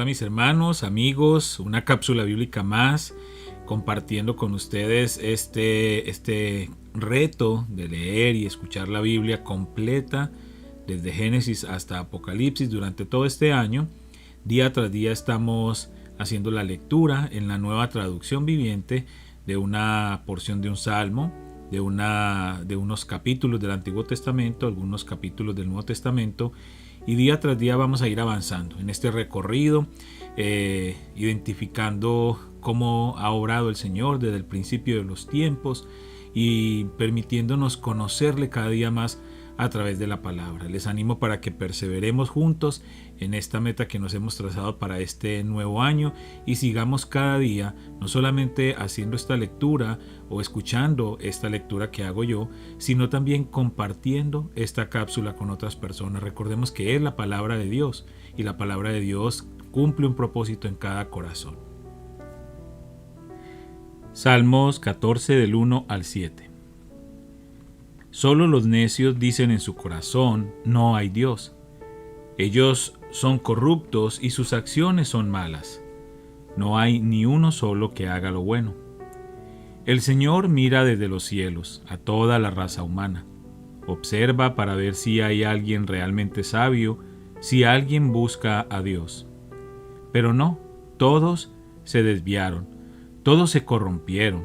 Hola mis hermanos, amigos, una cápsula bíblica más, compartiendo con ustedes este reto de leer y escuchar la Biblia completa desde Génesis hasta Apocalipsis durante todo este año. Día tras día estamos haciendo la lectura en la nueva traducción viviente de una porción de un salmo, de unos capítulos del Antiguo Testamento, algunos capítulos del Nuevo Testamento, y día tras día vamos a ir avanzando en este recorrido, identificando cómo ha obrado el Señor desde el principio de los tiempos y permitiéndonos conocerle cada día más a través de la palabra. Les animo para que perseveremos juntos en esta meta que nos hemos trazado para este nuevo año y sigamos cada día no solamente haciendo esta lectura o escuchando esta lectura que hago yo, sino también compartiendo esta cápsula con otras personas. Recordemos que es la palabra de Dios y la palabra de Dios cumple un propósito en cada corazón. Salmos 14 del 1 al 7. Solo los necios dicen en su corazón, no hay Dios. Ellos son corruptos y sus acciones son malas. No hay ni uno solo que haga lo bueno. El Señor mira desde los cielos a toda la raza humana. Observa para ver si hay alguien realmente sabio, si alguien busca a Dios. Pero no, todos se desviaron, todos se corrompieron.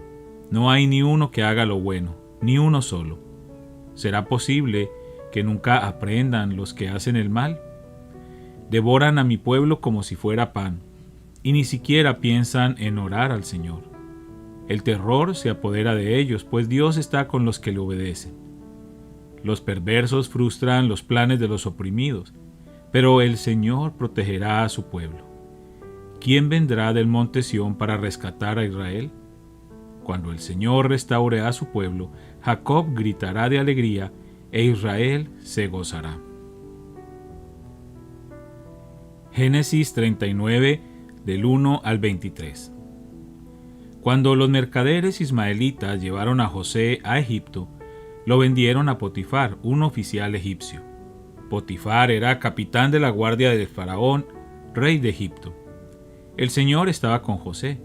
No hay ni uno que haga lo bueno, ni uno solo. ¿Será posible que nunca aprendan los que hacen el mal? Devoran a mi pueblo como si fuera pan, y ni siquiera piensan en orar al Señor. El terror se apodera de ellos, pues Dios está con los que le obedecen. Los perversos frustran los planes de los oprimidos, pero el Señor protegerá a su pueblo. ¿Quién vendrá del monte Sión para rescatar a Israel? Cuando el Señor restaure a su pueblo, Jacob gritará de alegría e Israel se gozará. Génesis 39, del 1 al 23. Cuando los mercaderes ismaelitas llevaron a José a Egipto, lo vendieron a Potifar, un oficial egipcio. Potifar era capitán de la guardia del faraón, rey de Egipto. El Señor estaba con José.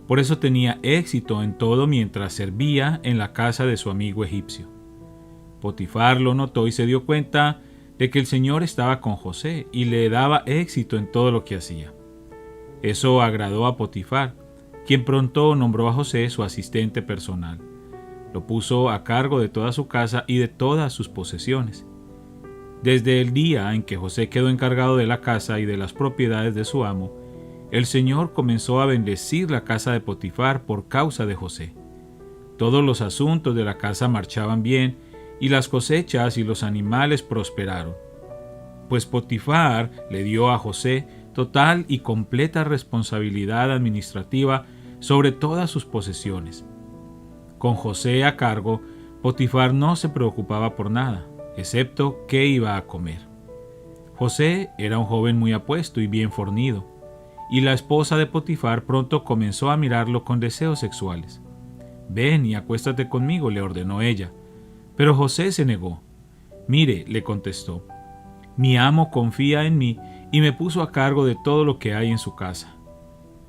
Por eso tenía éxito en todo mientras servía en la casa de su amigo egipcio. Potifar lo notó y se dio cuenta de que el Señor estaba con José y le daba éxito en todo lo que hacía. Eso agradó a Potifar, quien pronto nombró a José su asistente personal. Lo puso a cargo de toda su casa y de todas sus posesiones. Desde el día en que José quedó encargado de la casa y de las propiedades de su amo, el Señor comenzó a bendecir la casa de Potifar por causa de José. Todos los asuntos de la casa marchaban bien y las cosechas y los animales prosperaron. Pues Potifar le dio a José total y completa responsabilidad administrativa sobre todas sus posesiones. Con José a cargo, Potifar no se preocupaba por nada, excepto qué iba a comer. José era un joven muy apuesto y bien fornido, y la esposa de Potifar pronto comenzó a mirarlo con deseos sexuales. «Ven y acuéstate conmigo», le ordenó ella. Pero José se negó. «Mire», le contestó, «mi amo confía en mí y me puso a cargo de todo lo que hay en su casa.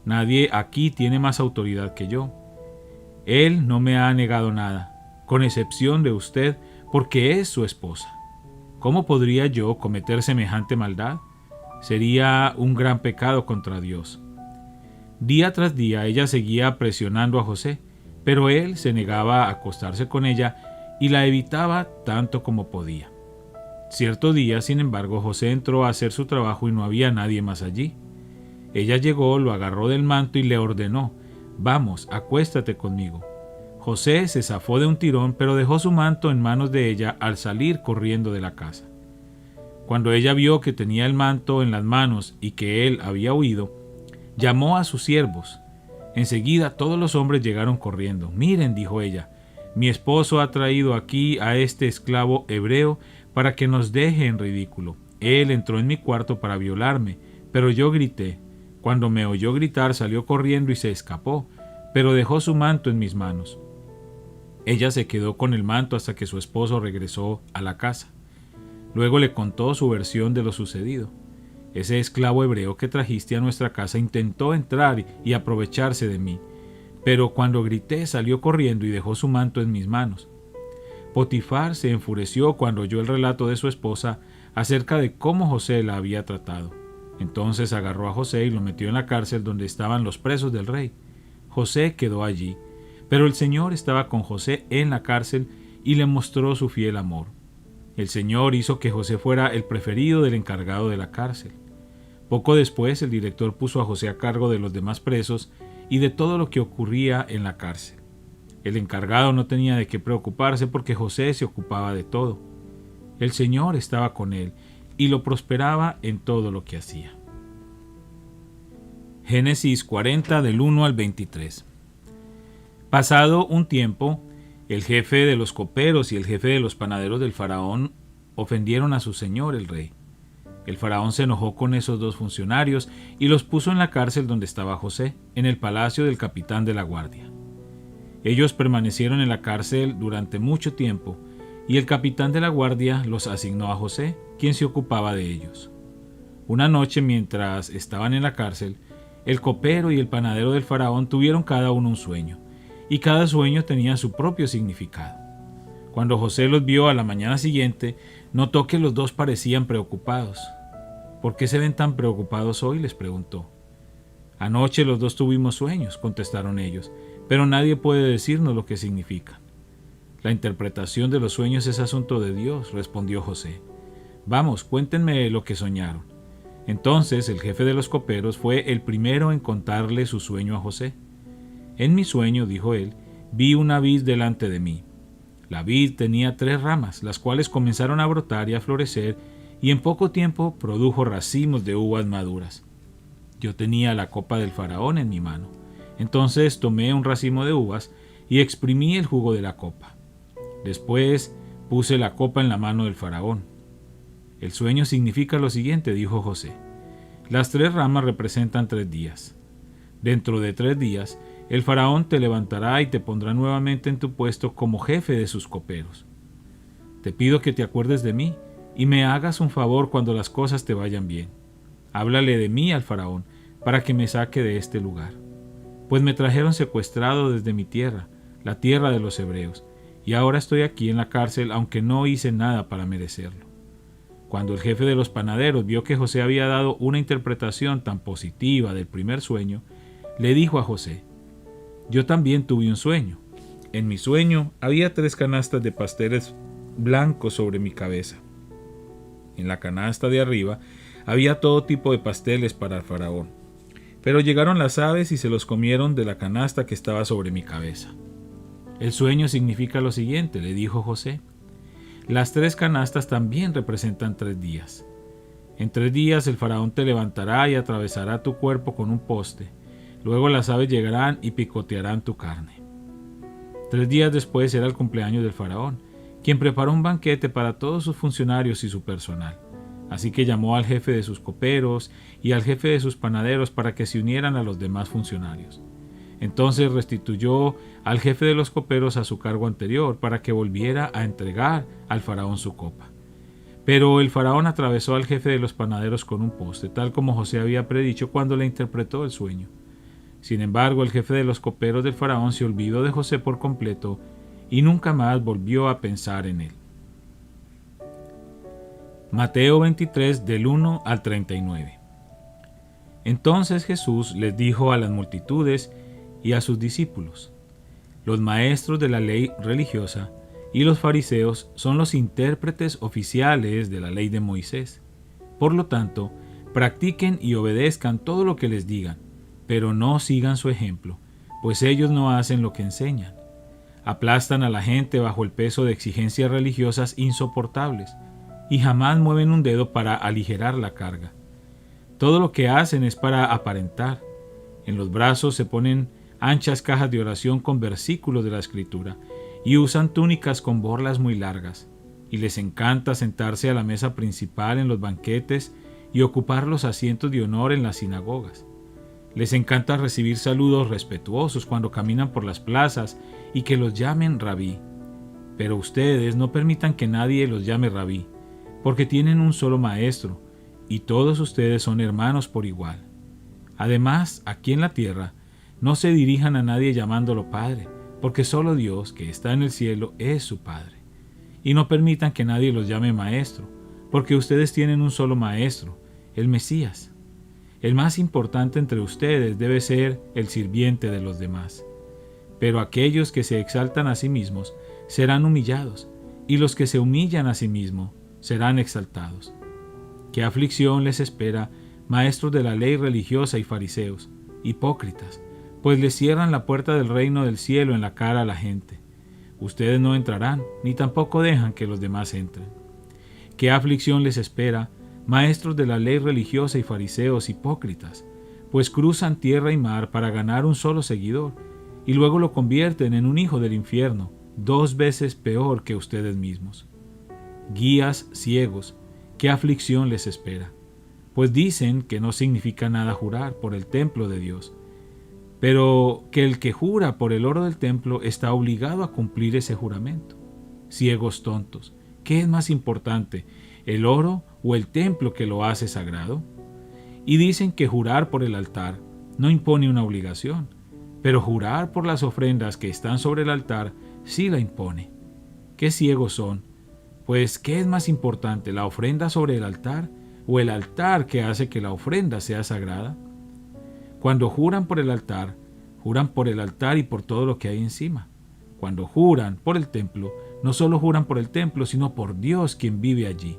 Nadie aquí tiene más autoridad que yo. Él no me ha negado nada, con excepción de usted, porque es su esposa. ¿Cómo podría yo cometer semejante maldad? Sería un gran pecado contra Dios». Día tras día ella seguía presionando a José, pero él se negaba a acostarse con ella y la evitaba tanto como podía. Cierto día, sin embargo, José entró a hacer su trabajo y no había nadie más allí. Ella llegó, lo agarró del manto y le ordenó: «Vamos, acuéstate conmigo». José se zafó de un tirón, pero dejó su manto en manos de ella al salir corriendo de la casa. Cuando ella vio que tenía el manto en las manos y que él había huido, llamó a sus siervos. Enseguida todos los hombres llegaron corriendo. «Miren», dijo ella, «mi esposo ha traído aquí a este esclavo hebreo para que nos deje en ridículo. Él entró en mi cuarto para violarme, pero yo grité. Cuando me oyó gritar salió corriendo y se escapó, pero dejó su manto en mis manos». Ella se quedó con el manto hasta que su esposo regresó a la casa. Luego le contó su versión de lo sucedido. ese esclavo hebreo que trajiste a nuestra casa intentó entrar y aprovecharse de mí, pero cuando grité salió corriendo y dejó su manto en mis manos. Potifar se enfureció cuando oyó el relato de su esposa acerca de cómo José la había tratado. Entonces agarró a José y lo metió en la cárcel donde estaban los presos del rey. José quedó allí, pero el Señor estaba con José en la cárcel y le mostró su fiel amor. El Señor hizo que José fuera el preferido del encargado de la cárcel. Poco después, el director puso a José a cargo de los demás presos y de todo lo que ocurría en la cárcel. El encargado no tenía de qué preocuparse porque José se ocupaba de todo. El Señor estaba con él y lo prosperaba en todo lo que hacía. Génesis 40 del 1 al 23. Pasado un tiempo, el jefe de los coperos y el jefe de los panaderos del faraón ofendieron a su señor el rey. El faraón se enojó con esos dos funcionarios y los puso en la cárcel donde estaba José, en el palacio del capitán de la guardia. Ellos permanecieron en la cárcel durante mucho tiempo, y el capitán de la guardia los asignó a José, quien se ocupaba de ellos. Una noche, mientras estaban en la cárcel, el copero y el panadero del faraón tuvieron cada uno un sueño, y cada sueño tenía su propio significado. Cuando José los vio a la mañana siguiente, notó que los dos parecían preocupados. ¿Por qué se ven tan preocupados hoy?, les preguntó. Anoche los dos tuvimos sueños, contestaron ellos, pero nadie puede decirnos lo que significan. La interpretación de los sueños es asunto de Dios, respondió José. Vamos, cuéntenme lo que soñaron. Entonces el jefe de los coperos fue el primero en contarle su sueño a José. En mi sueño, dijo él, vi una vid delante de mí. La vid tenía 3 ramas, las cuales comenzaron a brotar y a florecer, y en poco tiempo produjo racimos de uvas maduras. Yo tenía la copa del faraón en mi mano. Entonces tomé un racimo de uvas y exprimí el jugo de la copa. Después puse la copa en la mano del faraón. El sueño significa lo siguiente, dijo José. Las 3 ramas representan 3 días. Dentro de 3 días, el faraón te levantará y te pondrá nuevamente en tu puesto como jefe de sus coperos. Te pido que te acuerdes de mí y me hagas un favor cuando las cosas te vayan bien. Háblale de mí al faraón para que me saque de este lugar. Pues me trajeron secuestrado desde mi tierra, la tierra de los hebreos, y ahora estoy aquí en la cárcel aunque no hice nada para merecerlo. Cuando el jefe de los panaderos vio que José había dado una interpretación tan positiva del primer sueño, le dijo a José, yo también tuve un sueño. En mi sueño había 3 canastas de pasteles blancos sobre mi cabeza. En la canasta de arriba había todo tipo de pasteles para el faraón. Pero llegaron las aves y se los comieron de la canasta que estaba sobre mi cabeza. El sueño significa lo siguiente, le dijo José. Las 3 canastas también representan 3 días. En 3 días el faraón te levantará y atravesará tu cuerpo con un poste. Luego las aves llegarán y picotearán tu carne. 3 días después era el cumpleaños del faraón, quien preparó un banquete para todos sus funcionarios y su personal. Así que llamó al jefe de sus coperos y al jefe de sus panaderos para que se unieran a los demás funcionarios. Entonces restituyó al jefe de los coperos a su cargo anterior para que volviera a entregar al faraón su copa. Pero el faraón atravesó al jefe de los panaderos con un poste, tal como José había predicho cuando le interpretó el sueño. Sin embargo, el jefe de los coperos del faraón se olvidó de José por completo y nunca más volvió a pensar en él. Mateo 23 del 1 al 39. Entonces Jesús les dijo a las multitudes y a sus discípulos, los maestros de la ley religiosa y los fariseos son los intérpretes oficiales de la ley de Moisés. Por lo tanto, practiquen y obedezcan todo lo que les digan, pero no sigan su ejemplo, pues ellos no hacen lo que enseñan. Aplastan a la gente bajo el peso de exigencias religiosas insoportables y jamás mueven un dedo para aligerar la carga. Todo lo que hacen es para aparentar. En los brazos se ponen anchas cajas de oración con versículos de la Escritura y usan túnicas con borlas muy largas, y les encanta sentarse a la mesa principal en los banquetes y ocupar los asientos de honor en las sinagogas. Les encanta recibir saludos respetuosos cuando caminan por las plazas y que los llamen rabí. Pero ustedes no permitan que nadie los llame rabí, porque tienen un solo maestro, y todos ustedes son hermanos por igual. Además, aquí en la tierra, no se dirijan a nadie llamándolo Padre, porque solo Dios, que está en el cielo, es su Padre. Y no permitan que nadie los llame Maestro, porque ustedes tienen un solo Maestro, el Mesías. El más importante entre ustedes debe ser el sirviente de los demás. Pero aquellos que se exaltan a sí mismos serán humillados, y los que se humillan a sí mismos serán exaltados. ¿Qué aflicción les espera, maestros de la ley religiosa y fariseos, hipócritas, pues les cierran la puerta del reino del cielo en la cara a la gente? Ustedes no entrarán, ni tampoco dejan que los demás entren. ¿Qué aflicción les espera, maestros de la ley religiosa y fariseos, hipócritas, pues cruzan tierra y mar para ganar un solo seguidor, y luego lo convierten en un hijo del infierno, 2 veces peor que ustedes mismos? Guías ciegos, ¿qué aflicción les espera? Pues dicen que no significa nada jurar por el templo de Dios, pero que el que jura por el oro del templo está obligado a cumplir ese juramento. Ciegos tontos, ¿qué es más importante, el oro o el templo que lo hace sagrado? Y dicen que jurar por el altar no impone una obligación, pero jurar por las ofrendas que están sobre el altar sí la impone. ¿Qué ciegos son? Pues, ¿qué es más importante, la ofrenda sobre el altar o el altar que hace que la ofrenda sea sagrada? Cuando juran por el altar y por todo lo que hay encima. Cuando juran por el templo, no solo juran por el templo, sino por Dios quien vive allí.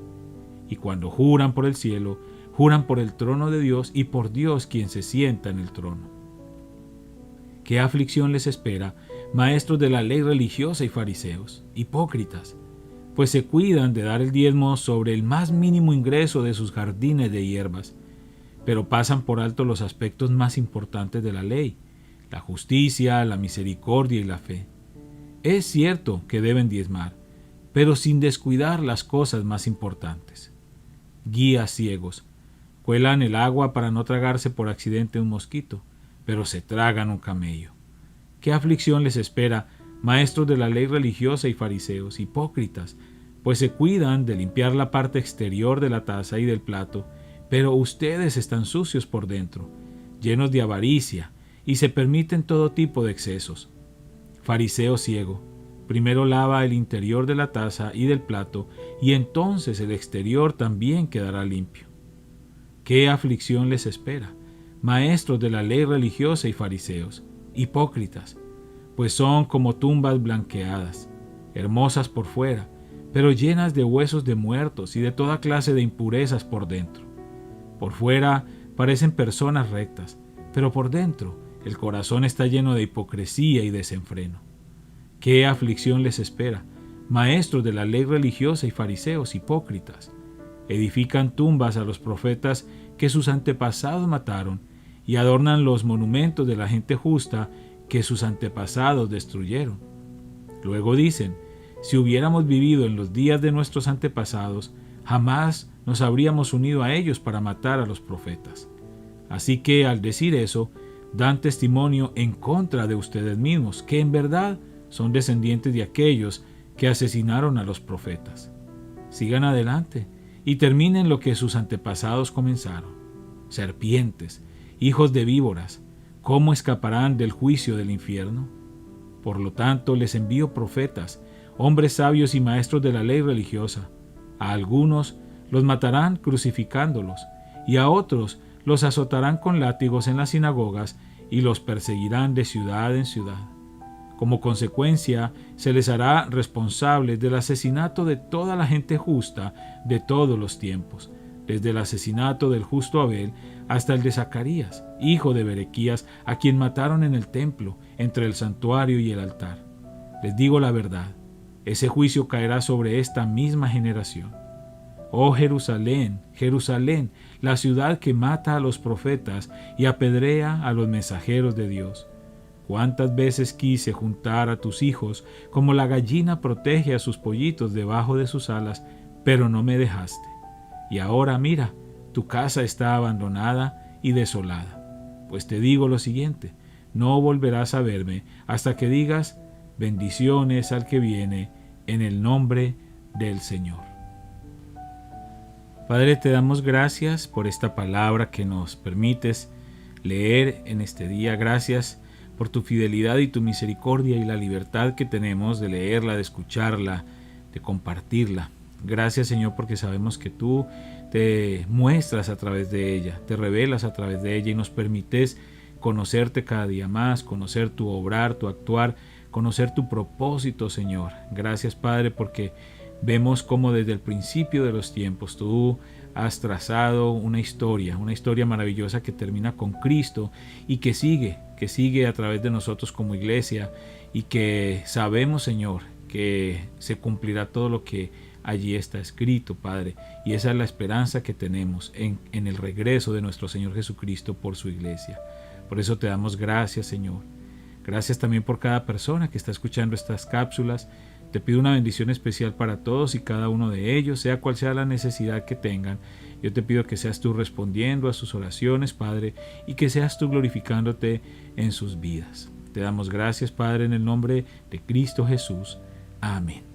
Y cuando juran por el cielo, juran por el trono de Dios y por Dios quien se sienta en el trono. ¿Qué aflicción les espera, maestros de la ley religiosa y fariseos, hipócritas, pues se cuidan de dar el diezmo sobre el más mínimo ingreso de sus jardines de hierbas, pero pasan por alto los aspectos más importantes de la ley, la justicia, la misericordia y la fe? Es cierto que deben diezmar, pero sin descuidar las cosas más importantes. Guías ciegos, cuelan el agua para no tragarse por accidente un mosquito, pero se tragan un camello. ¿Qué aflicción les espera, maestros de la ley religiosa y fariseos, hipócritas, pues se cuidan de limpiar la parte exterior de la taza y del plato, pero ustedes están sucios por dentro, llenos de avaricia, y se permiten todo tipo de excesos? Fariseo ciego, primero lava el interior de la taza y del plato, y entonces el exterior también quedará limpio. ¿Qué aflicción les espera, maestros de la ley religiosa y fariseos, hipócritas, pues son como tumbas blanqueadas, hermosas por fuera, pero llenas de huesos de muertos y de toda clase de impurezas por dentro? Por fuera parecen personas rectas, pero por dentro el corazón está lleno de hipocresía y desenfreno. ¿Qué aflicción les espera, maestros de la ley religiosa y fariseos, hipócritas? Edifican tumbas a los profetas que sus antepasados mataron y adornan los monumentos de la gente justa que sus antepasados destruyeron. Luego dicen, si hubiéramos vivido en los días de nuestros antepasados, jamás nos habríamos unido a ellos para matar a los profetas. Así que al decir eso, dan testimonio en contra de ustedes mismos, que en verdad son descendientes de aquellos que asesinaron a los profetas. Sigan adelante y terminen lo que sus antepasados comenzaron. Serpientes, hijos de víboras, ¿cómo escaparán del juicio del infierno? Por lo tanto, les envío profetas, hombres sabios y maestros de la ley religiosa. A algunos los matarán crucificándolos, y a otros los azotarán con látigos en las sinagogas y los perseguirán de ciudad en ciudad. Como consecuencia, se les hará responsables del asesinato de toda la gente justa de todos los tiempos, desde el asesinato del justo Abel hasta el de Zacarías, hijo de Berequías, a quien mataron en el templo, entre el santuario y el altar. Les digo la verdad, ese juicio caerá sobre esta misma generación. Oh Jerusalén, Jerusalén, la ciudad que mata a los profetas y apedrea a los mensajeros de Dios. ¿Cuántas veces quise juntar a tus hijos como la gallina protege a sus pollitos debajo de sus alas, pero no me dejaste? Y ahora mira, tu casa está abandonada y desolada. Pues te digo lo siguiente, no volverás a verme hasta que digas, bendiciones al que viene en el nombre del Señor. Padre, te damos gracias por esta palabra que nos permites leer en este día. Gracias por tu fidelidad y tu misericordia y la libertad que tenemos de leerla, de escucharla, de compartirla. Gracias, Señor, porque sabemos que tú te muestras a través de ella, te revelas a través de ella y nos permites conocerte cada día más, conocer tu obrar, tu actuar, conocer tu propósito, Señor. Gracias, Padre, porque vemos cómo desde el principio de los tiempos tú has trazado una historia maravillosa que termina con Cristo y que sigue a través de nosotros como iglesia, y que sabemos, Señor, que se cumplirá todo lo que allí está escrito, Padre, y esa es la esperanza que tenemos en el regreso de nuestro Señor Jesucristo por su iglesia. Por eso te damos gracias, Señor. Gracias también por cada persona que está escuchando estas cápsulas. Te pido una bendición especial para todos y cada uno de ellos, sea cual sea la necesidad que tengan. Yo te pido que seas tú respondiendo a sus oraciones, Padre, y que seas tú glorificándote en sus vidas. Te damos gracias, Padre, en el nombre de Cristo Jesús. Amén.